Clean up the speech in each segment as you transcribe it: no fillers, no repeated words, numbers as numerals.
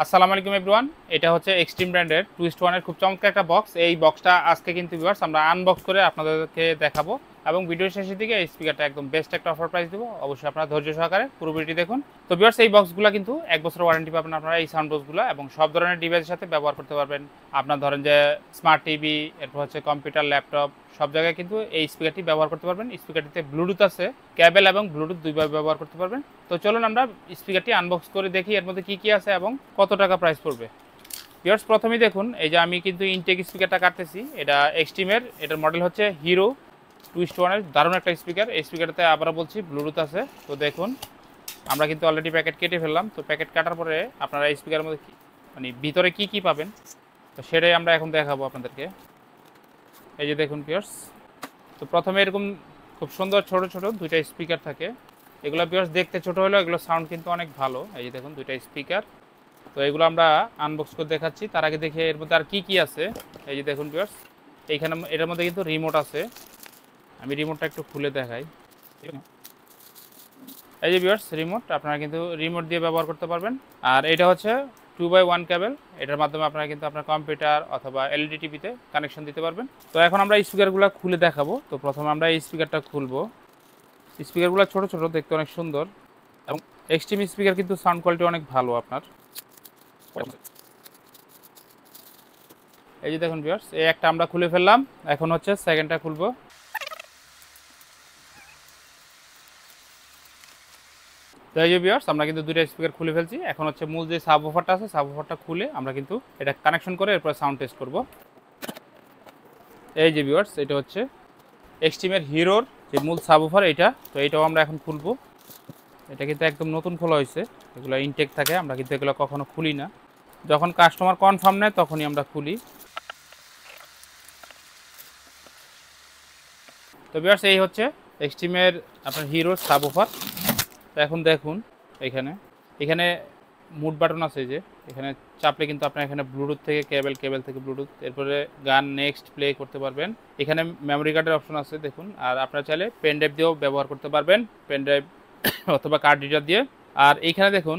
আসসালামু আলাইকুম এভরিওয়ান। এটা হচ্ছে এক্সট্রিম ব্র্যান্ডের টুইস্ট ওয়ানের খুব চমৎকার একটা বক্স। এই বক্সটা আজকে কিন্তু ভিউয়ার্স আমরা আনবক্স করে আপনাদেরকে দেখাবো এবং ভিডিও শেষের দিকে এই স্পিকারটা একদম বেস্ট একটা অফার প্রাইস দেবো। অবশ্যই আপনারা ধৈর্য সহকারে পুরো ভিডিওটি দেখুন। তো ভিউয়ার্স এই বক্সগুলো কিন্তু 1 বছরের ওয়ারেন্টি পাবেন আপনারা এই সাউন্ড বক্সগুলো, এবং সব ধরনের ডিভাইসের সাথে ব্যবহার করতে পারবেন। আপনার ধরেন যে স্মার্ট টিভি, এরপর হচ্ছে কম্পিউটার, ল্যাপটপ, সব জায়গায় কিন্তু এই স্পিকারটি ব্যবহার করতে পারবেন। স্পিকারটিতে ব্লুটুথ আছে, কেবল এবং ব্লুটুথ দুইভাবে ব্যবহার করতে পারবেন। তো চলুন আমরা স্পিকারটি আনবক্স করে দেখি এর মধ্যে কী কী আছে এবং কত টাকা প্রাইস পড়বে। ভিউয়ার্স প্রথমেই দেখুন, এই যে আমি কিন্তু ইনটেক স্পিকারটা কাটতেছি, এটা এক্সট্রিমের, এটার মডেল হচ্ছে হিরো টুইস্ট ওয়ানের। দারুণ একটা স্পিকার। এই স্পিকারটাতে আবারও বলছি ব্লুটুথ আছে। তো দেখুন আমরা কিন্তু অলরেডি প্যাকেট কেটে ফেললাম। তো প্যাকেট কাটার পরে আপনারা এই স্পিকারের মধ্যে মানে ভিতরে কি কি পাবেন তো সেটাই আমরা এখন দেখাবো আপনাদেরকে। এই যে দেখুন ভিউয়ার্স, তো প্রথমে এরকম খুব সুন্দর ছোট ছোট দুইটা স্পিকার থাকে। এগুলো ভিউয়ার্স দেখতে ছোট হলেও এগুলো সাউন্ড কিন্তু অনেক ভালো। এই যে দেখুন দুইটা স্পিকার। তো এগুলো আমরা আনবক্স করে দেখাচ্ছি। তার আগে দেখে এর মধ্যে আর কি কি আছে। এই যে দেখুন ভিউয়ার্স, এইখানে এটার মধ্যে কিন্তু রিমোট আছে। আমি রিমোটটা একটু খুলে দেখাই। এই যে ভিউয়ার্স রিমোট, আপনারা কিন্তু রিমোট দিয়ে ব্যবহার করতে পারবেন। আর এটা হচ্ছে 2x1 কেবল। এটার মাধ্যমে আপনারা কিন্তু আপনার কম্পিউটার অথবা এলইডি টিভিতে কানেকশন দিতে পারবেন। তো এখন আমরা স্পিকারগুলো খুলে দেখাবো। তো প্রথমে আমরা এই স্পিকারটা খুলবো। স্পিকারগুলো ছোট ছোট, দেখতে অনেক সুন্দর এবং এক্সট্রিম স্পিকার কিন্তু সাউন্ড কোয়ালিটি অনেক ভালো আপনার। এই যে দেখুন ভিউয়ার্স, এই একটা আমরা খুলে ফেললাম। এখন হচ্ছে সেকেন্ডটা খুলবো। তো এই যে ভিউয়ার্স আমরা কিন্তু দুইটা স্পিকার খুলে ফেলছি। এখন হচ্ছে মূল যে সাবওুফারটা আছে, সাবওুফারটা খুলে আমরা কিন্তু এটা কানেকশন করে এরপর সাউন্ড টেস্ট করব। এই যে ভিউয়ার্স, এটা হচ্ছে এক্সট্রিমের হিরোর যে মূল সাবওুফার এটা। তো এটাও আমরা এখন খুলবো। এটা কিন্তু একদম নতুন খোলা হয়েছে। এগুলো ইনটেক থাকে, আমরা কিন্তু এগুলো কখনো খুলি না। যখন কাস্টমার কনফার্ম নেয় তখনই আমরা খুলি। তো ভিউয়ার্স এই হচ্ছে এক্সট্রিমের আপনার হিরোর সাবওুফার। তো এখন দেখুন এখানে এখানে মুড বাটন আছে, যে এখানে চাপলে কিন্তু আপনার এখানে ব্লুটুথ থেকে কেবল, কেবল থেকে ব্লুটুথ, এরপরে গান নেক্সট প্লে করতে পারবেন। এখানে মেমোরি কার্ডের অপশন আছে দেখুন। আর আপনারা চাইলে পেন ড্রাইভ দিয়েও ব্যবহার করতে পারবেন, পেন ড্রাইভ অথবা কার্ড রিডার দিয়ে। আর এইখানে দেখুন,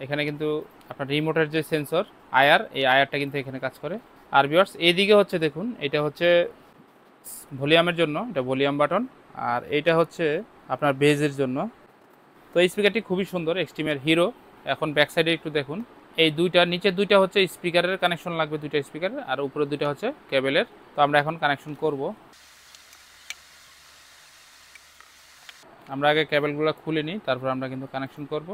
এখানে কিন্তু আপনার রিমোটের যে সেন্সর আয়ার, এই আয়ারটা কিন্তু এখানে কাজ করে। আর ভিউয়ার্স এইদিকে হচ্ছে দেখুন, এটা হচ্ছে ভলিউমের জন্য, এটা ভলিউম বাটন। আর এইটা হচ্ছে আপনার বেজের জন্য। তো এই স্পিকারটি খুবই সুন্দর, এক্সট্রিমের হিরো। এখন ব্যাক সাইডে একটু দেখুন, এই দুইটা নিচে দুইটা হচ্ছে স্পিকারের কানেকশন লাগবে, দুইটা স্পিকারের, আর উপরে দুইটা হচ্ছে কেবলের। তো আমরা এখন কানেকশন করব। আমরা আগে কেবলগুলো খুলে নিই, তারপর আমরা কিন্তু কানেকশন করব।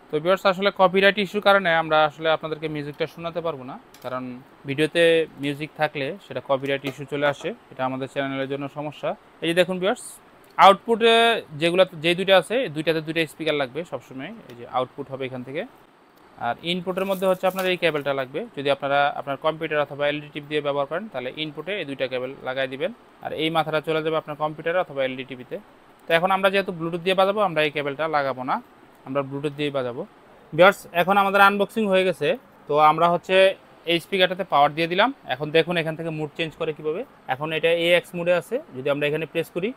তো ভিউয়ার্স আসলে কপিরাইট ইস্যুর কারণে আমরা আসলে আপনাদেরকে মিউজিকটা শোনাতে পারবো না, কারণ ভিডিওতে মিউজিক থাকলে সেটা কপিরাইট ইস্যু চলে আসে। এটা আমাদের চ্যানেলের জন্য সমস্যা। এই যে দেখুন ভিউয়ার্স, আউটপুটে যেগুলো যেই দুইটা আছে, দুইটাতে দুইটা স্পিকার লাগবে সবসময়। এই যে আউটপুট হবে এখান থেকে। আর ইনপুটের মধ্যে হচ্ছে আপনার এই কেবলটা লাগবে। যদি আপনারা আপনার কম্পিউটার অথবা এলইডি টিভি দিয়ে ব্যবহার করেন তাহলে ইনপুটে এই দুইটা কেবল লাগাই দিবেন। আর এই মাথাটা চলে যাবে আপনার কম্পিউটার অথবা এলইডি টিভিতে। তো এখন আমরা যেহেতু ব্লুটুথ দিয়ে বাজাবো, আমরা এই কেবলটা লাগাবো না, আমরা ব্লুটুথ দিয়েই বাজাবো। ভিউয়ার্স এখন আমাদের আনবক্সিং হয়ে গেছে। তো আমরা হচ্ছে এই স্পিকারটাতে পাওয়ার দিয়ে দিলাম। এখন দেখুন এখান থেকে মুড চেঞ্জ করে কিভাবে। এখন এটা এএক্স মুডে আছে, যদি আমরা এখানে প্রেস করি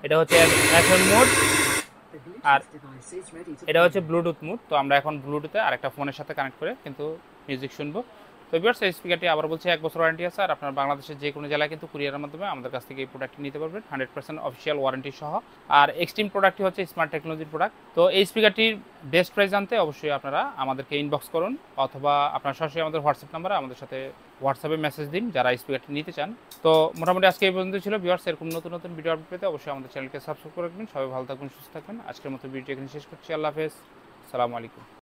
এটা হচ্ছে এফএম মোড, আর এটা হচ্ছে ব্লুটুথ মুড। তো আমরা এখন ব্লুটুথে আরেকটা ফোনের সাথে কানেক্ট করে কিন্তু মিউজিক শুনবো। তো ভিউয়ার্স এই স্পিকারটি আবার বলছি 1 বছর ওয়ারেন্টি আছে। আর আপনার বাংলাদেশের যে কোনো জেলায় কিন্তু কুরিয়ারের মাধ্যমে আমাদের কাছ থেকে এই প্রোডাক্টটি নিতে পারবেন 100% অফিসিয়াল ওয়ারেন্টি সহ। আর এক্সট্রিম প্রোডাক্টটি হচ্ছে স্মার্ট টেকনোলজির প্রোডাক্ট। তো এই স্পিকারটির বেস্ট প্রাইস জানতে অবশ্যই আপনারা আমাদেরকে ইনবক্স করুন, অথবা আপনার সরাসরি আমাদের হোয়াটসঅ্যাপ নাম্বারে আমাদের সাথে হোয়াটসঅ্যাপে মেসেজ দিন যারা এই স্পিকারটি নিতে চান। তো মোটামুটি আজকে এই পর্যন্ত ছিল। ভিউয়ার্স এরকম নতুন নতুন ভিডিও আপডেট পেতে অবশ্যই আমাদের চ্যানেলকে সাবস্ক্রাইব করে রাখবেন। সবাই ভালো থাকবেন, সুস্থ থাকবেন। আজকের মতো ভিডিও এখানে শেষ করছি। আল্লাহ হাফেজ, সালামু আলাইকুম।